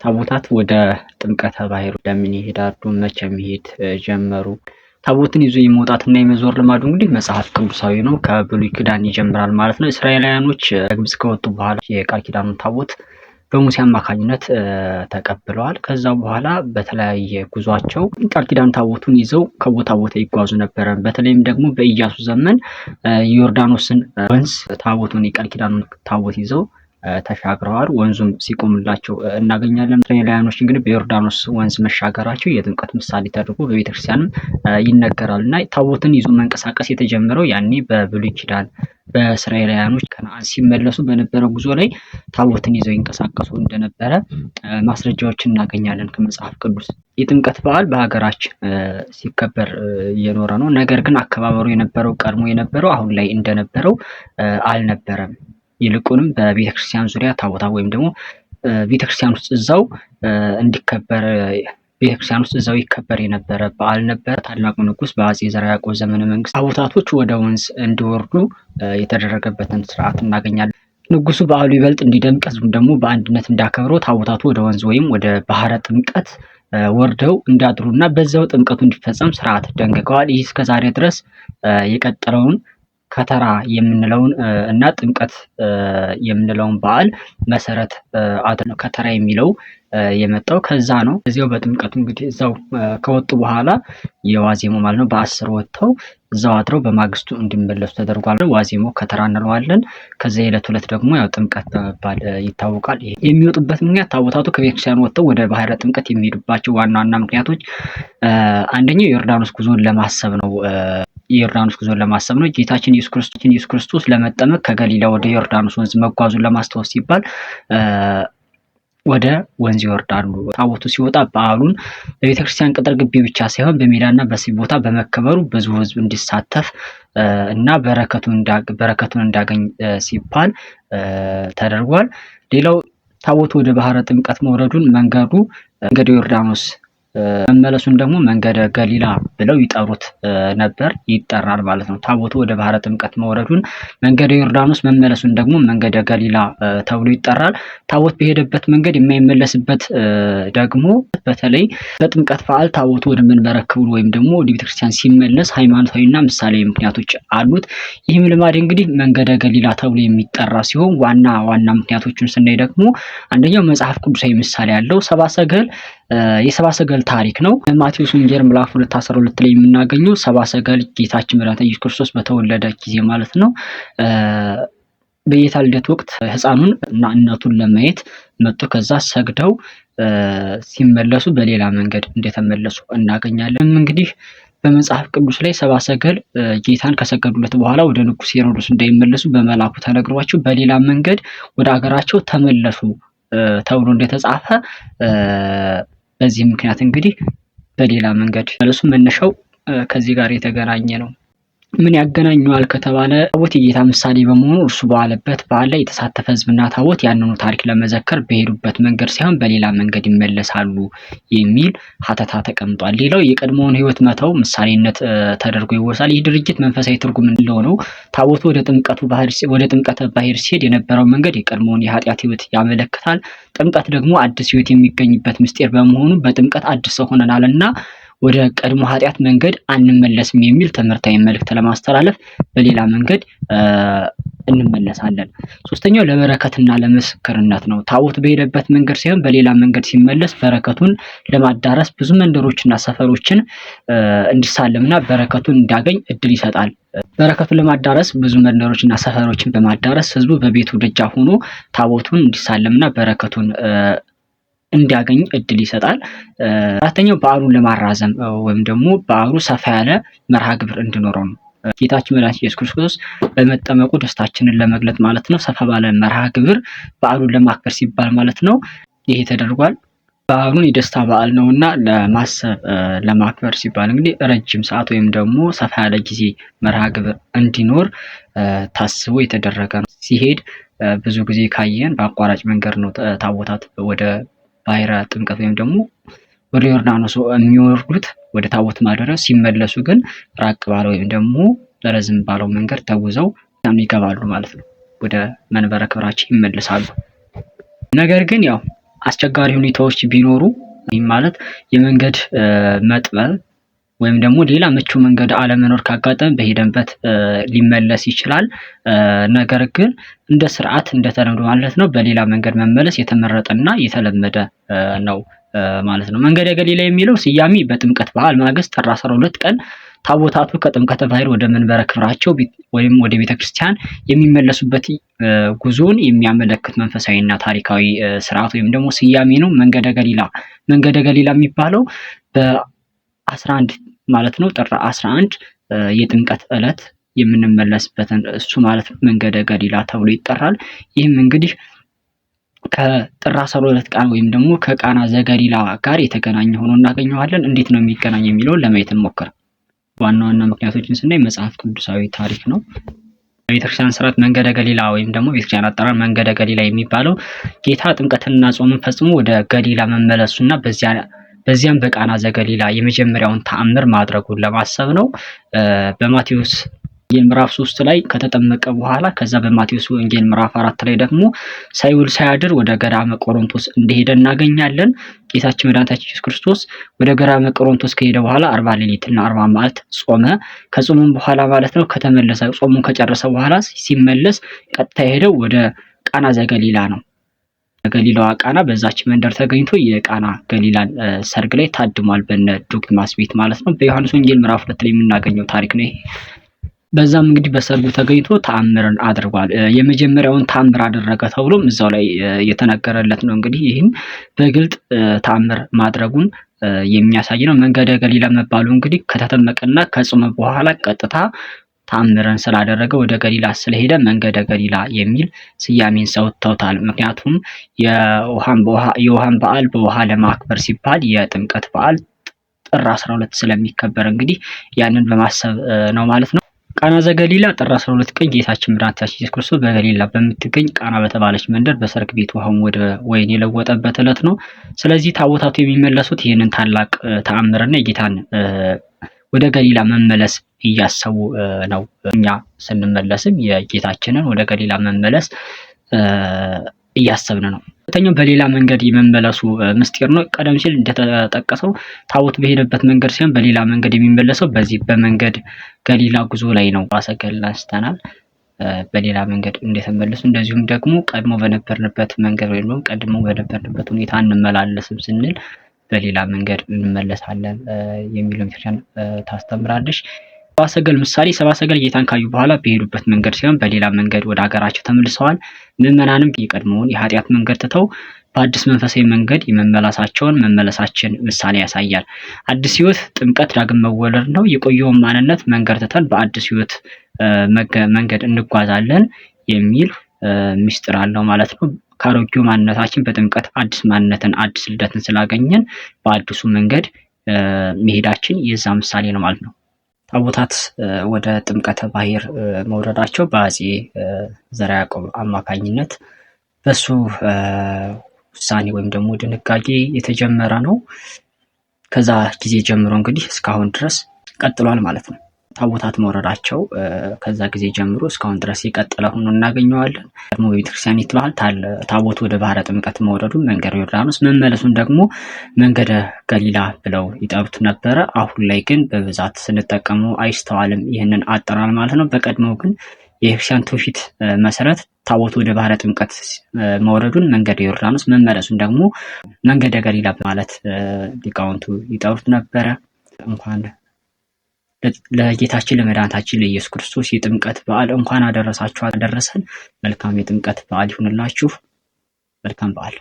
ታቦታት ወደ ጥምቀተ ባሕር ለምን ይሄዳሉ? መቼ መሄድ ጀመሩ? ታቦትን ይዞ የመውጣትና የመዞር ልማዱ እንግዲህ መጽሐፍ ቅዱሳዊ ነው። ከብሉይ ኪዳን ይጀምራል ማለት ነው። እስራኤላውያኖች ከግብጽ ከወጡ በኋላ የቃል ኪዳኑን ታቦት በሙሴ አማካኝነት ተቀብለዋል። ከዛ በኋላ በተለያየ ጉዟቸው ቃል ኪዳን ታቦቱን ይዘው ከቦታ ቦታ ይጓዙ ነበረ። በተለይም ደግሞ በኢያሱ ዘመን ዮርዳኖስን ወንዝ ታቦቱን የቃል ኪዳኑን ታቦት ይዘው ተሻግረዋል። ወንዙም ሲቆምላቸው እናገኛለን። እስራኤላውያኖች እንግዲህ በዮርዳኖስ ወንዝ መሻገራቸው የጥምቀት ምሳሌ ተደርጎ በቤተክርስቲያንም ይነገራል እና ታቦትን ይዞ መንቀሳቀስ የተጀመረው ያኔ በብሉይ ኪዳን በእስራኤላውያኖች ከነዓን ሲመለሱ በነበረው ጉዞ ላይ ታቦትን ይዘው ይንቀሳቀሱ እንደነበረ ማስረጃዎችን እናገኛለን ከመጽሐፍ ቅዱስ። የጥምቀት በዓል በሀገራችን ሲከበር እየኖረ ነው። ነገር ግን አከባበሩ የነበረው ቀድሞ የነበረው አሁን ላይ እንደነበረው አልነበረም። ይልቁንም በቤተክርስቲያን ዙሪያ ታቦታት ወይም ደግሞ ቤተክርስቲያን ውስጥ እዛው እንዲከበር ቤተክርስቲያን ውስጥ እዛው ይከበር የነበረ በዓል ነበር። ታላቁ ንጉሥ በአፄ ዘርዓ ያዕቆብ ዘመነ መንግስት ታቦታቶች ወደ ወንዝ እንዲወርዱ የተደረገበትን ስርዓት እናገኛለን። ንጉሱ በዓሉ ይበልጥ እንዲደምቅ ህዝቡም ደግሞ በአንድነት እንዲያከብረው ታቦታቱ ወደ ወንዝ ወይም ወደ ባህረ ጥምቀት ወርደው እንዲያድሩና በዛው ጥምቀቱ እንዲፈጸም ስርዓት ደንግገዋል። ይህ እስከዛሬ ድረስ የቀጠለውን ከተራ የምንለውን እና ጥምቀት የምንለውን በዓል መሰረት አድርገው ከተራ የሚለው የመጣው ከዛ ነው። እዚያው በጥምቀቱ እንግዲህ እዛው ከወጡ በኋላ የዋዜማው ማለት ነው በ10 ወጥተው እዛው አድረው በማግስቱ እንዲመለሱ ተደርጓል። ዋዜማው ከተራ እንለዋለን። ከዚያ የዕለት ሁለት ደግሞ ያው ጥምቀት በመባል ይታወቃል። የሚወጡበት ምክንያት ታቦታቱ ከቤተክርስቲያን ወጥተው ወደ ባህረ ጥምቀት የሚሄዱባቸው ዋና ዋና ምክንያቶች አንደኛው የዮርዳኖስ ጉዞን ለማሰብ ነው። የዮርዳኖስ ጉዞን ለማሰብ ነው። ጌታችን ኢየሱስ ክርስቶስ ለመጠመቅ ከገሊላ ወደ ዮርዳኖስ ወንዝ መጓዙን ለማስታወስ ሲባል ወደ ወንዝ ይወርዳሉ። ታቦቱ ሲወጣ በዓሉን በቤተክርስቲያን ቅጥር ግቢ ብቻ ሳይሆን በሜዳና በሰፊ ቦታ በመከበሩ ብዙ ሕዝብ እንዲሳተፍ እና በረከቱን እንዳገኝ ሲባል ተደርጓል። ሌላው ታቦቱ ወደ ባህረ ጥምቀት መውረዱን መንገደ ዮርዳኖስ መመለሱን ደግሞ መንገደ ገሊላ ብለው ይጠሩት ነበር፣ ይጠራል ማለት ነው። ታቦቱ ወደ ባህረ ጥምቀት መውረዱን መንገደ ዮርዳኖስ መመለሱን ደግሞ መንገደ ገሊላ ተብሎ ይጠራል። ታቦት በሄደበት መንገድ የማይመለስበት ደግሞ በተለይ በጥምቀት በዓል ታቦቱ ወደ መንበረ ክብሩ ወይም ደግሞ ወደ ቤተክርስቲያን ሲመለስ ሃይማኖታዊና ምሳሌያዊ ምክንያቶች አሉት። ይህም ልማድ እንግዲህ መንገደ ገሊላ ተብሎ የሚጠራ ሲሆን ዋና ምክንያቶቹን ስናይ ደግሞ አንደኛው መጽሐፍ ቅዱሳዊ ምሳሌ ያለው ሰብአ ሰገል የሰብአ ሰገል ታሪክ ነው። ማቴዎስ ወንጌል ምዕራፍ 2:12 ላይ የምናገኘው ሰብአ ሰገል ጌታችን መድኃኒታችን ኢየሱስ ክርስቶስ በተወለደ ጊዜ ማለት ነው በጌታ ልደት ወቅት ሕፃኑን እና እናቱን ለማየት መጡ። ከዛ ሰግደው ሲመለሱ በሌላ መንገድ እንደተመለሱ እናገኛለን። እንግዲህ በመጽሐፍ ቅዱስ ላይ ሰብአ ሰገል ጌታን ከሰገዱለት በኋላ ወደ ንጉሥ ሄሮድስ እንዳይመለሱ በመልአኩ ተነግሯቸው በሌላ መንገድ ወደ ሀገራቸው ተመለሱ ተብሎ እንደተጻፈ በዚህ ምክንያት እንግዲህ በሌላ መንገድ መለሱ መነሻው ከዚህ ጋር የተገናኘ ነው። ምን ያገናኘዋል ከተባለ ታቦት የጌታ ምሳሌ በመሆኑ እርሱ በዋለበት በዓል ላይ የተሳተፈ ሕዝብና ታቦት ያንኑ ታሪክ ለመዘከር በሄዱበት መንገድ ሳይሆን በሌላ መንገድ ይመለሳሉ የሚል ሀተታ ተቀምጧል። ሌላው የቀድሞውን ሕይወት መተው ምሳሌነት ተደርጎ ይወሳል። ይህ ድርጊት መንፈሳዊ ትርጉም እንደሆነው ታቦቱ ወደ ጥምቀተ ባሕር ሲሄድ የነበረው መንገድ የቀድሞውን የኃጢአት ሕይወት ያመለክታል። ጥምቀት ደግሞ አዲስ ሕይወት የሚገኝበት ምስጢር በመሆኑ በጥምቀት አዲስ ሰው ሆነናልና ወደ ቀድሞ ኃጢአት መንገድ አንመለስም የሚል ትምህርታዊ መልእክት ለማስተላለፍ በሌላ መንገድ እንመለሳለን። ሶስተኛው ለበረከትና ለምስክርነት ነው። ታቦት በሄደበት መንገድ ሳይሆን በሌላ መንገድ ሲመለስ በረከቱን ለማዳረስ ብዙ መንደሮችና ሰፈሮችን እንዲሳለምና በረከቱን እንዲያገኝ እድል ይሰጣል። በረከቱን ለማዳረስ ብዙ መንደሮችና ሰፈሮችን በማዳረስ ህዝቡ በቤቱ ደጃፍ ሆኖ ታቦቱን እንዲሳለምና በረከቱን እንዲያገኝ እድል ይሰጣል። አራተኛው በዓሉን ለማራዘም ወይም ደግሞ በዓሉ ሰፋ ያለ መርሃ ግብር እንዲኖረው ነው። ጌታችን መድኃኒታችን ኢየሱስ ክርስቶስ በመጠመቁ ደስታችንን ለመግለጥ ማለት ነው ሰፋ ባለ መርሃ ግብር በዓሉን ለማክበር ሲባል ማለት ነው ይሄ ተደርጓል። በዓሉን የደስታ በዓል ነውና ለማሰብ ለማክበር ሲባል እንግዲህ ረጅም ሰዓት ወይም ደግሞ ሰፋ ያለ ጊዜ መርሃ ግብር እንዲኖር ታስቦ የተደረገ ነው። ሲሄድ ብዙ ጊዜ ካየን በአቋራጭ መንገድ ነው ታቦታት ወደ ባህረ ጥምቀት ወይም ደግሞ ወደ ዮርዳኖስ የሚወርዱት ወደ ታቦት ማደሪያ ሲመለሱ ግን ራቅ ባለው ወይም ደግሞ ረዘም ባለው መንገድ ተጉዘው ይገባሉ ማለት ነው። ወደ መንበረ ክብራቸው ይመለሳሉ። ነገር ግን ያው አስቸጋሪ ሁኔታዎች ቢኖሩ ማለት የመንገድ መጥበብ ወይም ደግሞ ሌላ ምቹ መንገድ አለመኖር ካጋጠመ በሄደንበት ሊመለስ ይችላል። ነገር ግን እንደ ስርዓት እንደተለምዶ ማለት ነው በሌላ መንገድ መመለስ የተመረጠና የተለመደ ነው ማለት ነው። መንገደ ገሊላ የሚለው ስያሜ በጥምቀት በዓል ማግስት ጥር 12 ቀን ታቦታቱ ከጥምቀተ ባሕር ወደ መንበረ ክብራቸው ወይም ወደ ቤተክርስቲያን የሚመለሱበት ጉዞን የሚያመለክት መንፈሳዊና ታሪካዊ ስርዓት ወይም ደግሞ ስያሜ ነው። መንገደ ገሊላ የሚባለው በ11 ማለት ነው ጥር 11 የጥምቀት ዕለት የምንመለስበትን እሱ ማለት ነው መንገደ ገሊላ ተብሎ ይጠራል። ይህም እንግዲህ ከጥር 12 ቀን ወይም ደግሞ ከቃና ዘገሊላ ጋር የተገናኘ ሆኖ እናገኘዋለን። እንዴት ነው የሚገናኝ የሚለውን ለማየት እንሞክር። ዋና ምክንያቶችን ስናይ መጽሐፍ ቅዱሳዊ ታሪክ ነው። በቤተክርስቲያን ስርዓት መንገደ ገሊላ ወይም ደግሞ ቤተክርስቲያን አጠራር መንገደ ገሊላ የሚባለው ጌታ ጥምቀትንና ጾምን ፈጽሞ ወደ ገሊላ መመለሱና በዚያም በቃና ዘገሊላ የመጀመሪያውን ተአምር ማድረጉን ለማሰብ ነው። በማቴዎስ ወንጌል ምዕራፍ 3 ላይ ከተጠመቀ በኋላ ከዛ በማቴዎስ ወንጌል ምዕራፍ 4 ላይ ደግሞ ሳይውል ሳያድር ወደ ገዳመ ቆሮንቶስ እንደሄደ እናገኛለን። ጌታችን መድኃኒታችን ኢየሱስ ክርስቶስ ወደ ገዳመ ቆሮንቶስ ከሄደ በኋላ 40 ሌሊትና 40 መዓልት ጾመ። ከጾሙም በኋላ ማለት ነው ከተመለሰ ጾሙን ከጨረሰ በኋላ ሲመለስ ቀጥታ ሄደው ወደ ቃና ዘገሊላ ነው። ገሊላዋ ቃና በዛች መንደር ተገኝቶ የቃና ገሊላን ሰርግ ላይ ታድሟል በነ ዶኪማስ ቤት ማለት ነው። በዮሐንስ ወንጌል ምዕራፍ 2 ላይ የምናገኘው ታሪክ ነው። በዛም እንግዲህ በሰርጉ ተገኝቶ ተአምርን አድርጓል። የመጀመሪያውን ተአምር አደረገ ተብሎም እዛው ላይ የተነገረለት ነው። እንግዲህ ይህም በግልጥ ተአምር ማድረጉን የሚያሳይ ነው። መንገደ ገሊላ መባሉ እንግዲህ ከተጠመቀና ከጾመ በኋላ ቀጥታ ተአምርን ስላደረገ ወደ ገሊላ ስለሄደ መንገደ ገሊላ የሚል ስያሜን ሰጥተውታል። ምክንያቱም የውሃን በዓል በውሃ ለማክበር ሲባል የጥምቀት በዓል ጥር 12 ስለሚከበር እንግዲህ ያንን በማሰብ ነው ማለት ነው። ቃና ዘገሊላ ጥር 12 ቀን ጌታችን መድኃኒታችን ኢየሱስ ክርስቶስ በገሊላ በምትገኝ ቃና በተባለች መንደር በሰርግ ቤት ውሃውን ወደ ወይን የለወጠበት ዕለት ነው። ስለዚህ ታቦታቱ የሚመለሱት ይህንን ታላቅ ተአምርና የጌታን ወደ ገሊላ መመለስ እያሰቡ ነው። እኛ ስንመለስም የጌታችንን ወደ ገሊላ መመለስ እያሰብን ነው። ሁለተኛው በሌላ መንገድ የመመለሱ ምስጢር ነው። ቀደም ሲል እንደተጠቀሰው ታቦት በሄደበት መንገድ ሲሆን በሌላ መንገድ የሚመለሰው በዚህ በመንገድ ገሊላ ጉዞ ላይ ነው። ሰገል አንስተናል። በሌላ መንገድ እንደተመለሱ እንደዚሁም ደግሞ ቀድሞ በነበርንበት መንገድ ወይም ቀድሞ በነበርንበት ሁኔታ እንመላለስም ስንል በሌላ መንገድ እንመለሳለን የሚለው ቤተክርስቲያን ታስተምራለች። ሰብአ ሰገል ምሳሌ ሰብአ ሰገል ጌታን ካዩ በኋላ በሄዱበት መንገድ ሲሆን በሌላ መንገድ ወደ ሀገራቸው ተመልሰዋል። ምዕመናንም የቀድሞውን የኃጢአት መንገድ ትተው በአዲስ መንፈሳዊ መንገድ መመለሳችን ምሳሌ ያሳያል። አዲስ ሕይወት ጥምቀት ዳግም መወለድ ነው። የቆየውን ማንነት መንገድ ትተን በአዲስ ሕይወት መንገድ እንጓዛለን የሚል ምስጢር አለው ማለት ነው። ከአሮጌው ማንነታችን በጥምቀት አዲስ ማንነትን አዲስ ልደትን ስላገኘን በአዲሱ መንገድ መሄዳችን የዛ ምሳሌ ነው ማለት ነው። ታቦታት ወደ ጥምቀተ ባሕር መውረዳቸው በአፄ ዘርዓ ያዕቆብ አማካኝነት በሱ ውሳኔ ወይም ደግሞ ድንጋጌ የተጀመረ ነው። ከዛ ጊዜ ጀምሮ እንግዲህ እስካሁን ድረስ ቀጥሏል ማለት ነው። ታቦታት መውረዳቸው ከዛ ጊዜ ጀምሮ እስካሁን ድረስ የቀጠለ ሆኖ እናገኘዋለን። ደግሞ በቤተክርስቲያን ይትባል ታቦት ወደ ባህረ ጥምቀት መውረዱን መንገደ ዮርዳኖስ መመለሱን ደግሞ መንገደ ገሊላ ብለው ይጠሩት ነበረ። አሁን ላይ ግን በብዛት ስንጠቀመው አይስተዋልም ይህንን አጠራር ማለት ነው። በቀድሞው ግን የቤተክርስቲያን ትውፊት መሰረት ታቦት ወደ ባህረ ጥምቀት መውረዱን መንገደ ዮርዳኖስ መመለሱን ደግሞ መንገደ ገሊላ በማለት ሊቃውንቱ ይጠሩት ነበረ። እንኳን ለጌታችን ለመድኃኒታችን ለኢየሱስ ክርስቶስ የጥምቀት በዓል እንኳን አደረሳችሁ አደረሰን። መልካም የጥምቀት በዓል ይሁንላችሁ። መልካም በዓል።